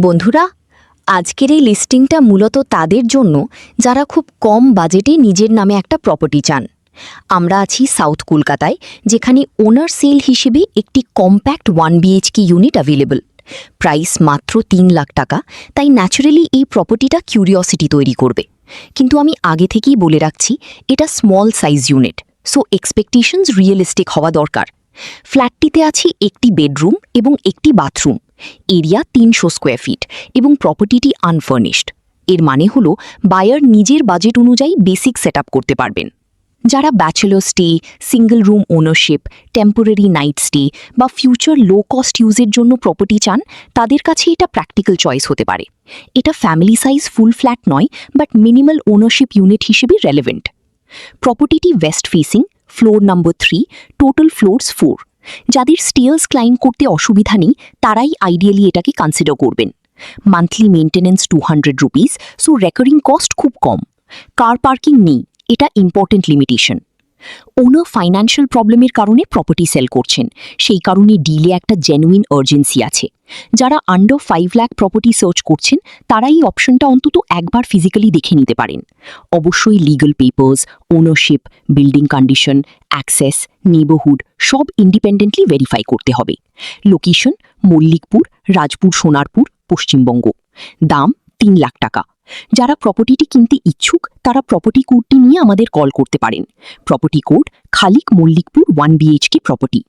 বন্ধুরা, আজকের এই লিস্টিংটা মূলত তাদের জন্য যারা খুব কম বাজেটে নিজের নামে একটা প্রপার্টি চান। আমরা আছি সাউথ কলকাতায়, যেখানে ওনার সেল হিসেবে একটি compact 1 BHK unit available. Price মাত্র 3 লাখ টাকা। তাই ন্যাচারালি এই প্রপার্টিটা কিউরিওসিটি তৈরি করবে। কিন্তু আমি আগে থেকেই বলে রাখছি, এটা small size unit, so expectations realistic হওয়া দরকার। ফ্ল্যাটটিতে আছে একটি বেডরুম এবং একটি বাথরুম, এরিয়া 300 স্কোয়ার ফিট এবং প্রপার্টিটি আনফার্নিশড। এর মানে হলো বায়ার নিজের বাজেট অনুযায়ী বেসিক সেট করতে পারবেন। যারা bachelor stay, single room ownership, temporary night stay বা ফিউচার লো কস্ট ইউজের জন্য প্রপার্টি চান, তাদের কাছে এটা প্র্যাকটিক্যাল চয়েস হতে পারে। এটা ফ্যামিলি সাইজ ফুল ফ্ল্যাট নয়, বাট মিনিমাল ওনারশিপ ইউনিট হিসেবে রেলেভেন্ট। প্রপার্টিটি ওয়েস্ট ফেসিং, ফ্লোর নম্বর 3, টোটাল ফ্লোরস 4। যাদের স্টেয়ার্স ক্লাইম্ব করতে অসুবিধা নেই, তারাই আইডিয়ালি এটাকে কনসিডার করবেন। Monthly maintenance 200 rupees, so recurring cost খুব কম। কার পার্কিং নেই, এটা ইম্পর্টেন্ট লিমিটেশন। ওনার ফাইন্যান্সিয়াল প্রবলেমের কারণে প্রপার্টি সেল করছেন, সেই কারণে ডিলে একটা জেনুইন আর্জেন্সি আছে। যারা আন্ডার 5 লাখ প্রপার্টি সার্চ করছেন, তারা এই অপশনটা অন্তত একবার ফিজিক্যালি দেখে নিতে পারেন। অবশ্যই legal papers, ownership, building condition, access, neighbourhood সব ইন্ডিপেন্ডেন্টলি ভেরিফাই করতে হবে। লোকেশন মল্লিকপুর, রাজপুর, সোনারপুর, পশ্চিমবঙ্গ। দাম 3 লাখ টাকা। যারা প্রপার্টিটি কিনতে ইচ্ছুক, তারা প্রপার্টি কোডটি নিয়ে আমাদের কল করতে পারেন। প্রপার্টি কোড খালিক মল্লিকপুর 1 বিএইচকে প্রপার্টি।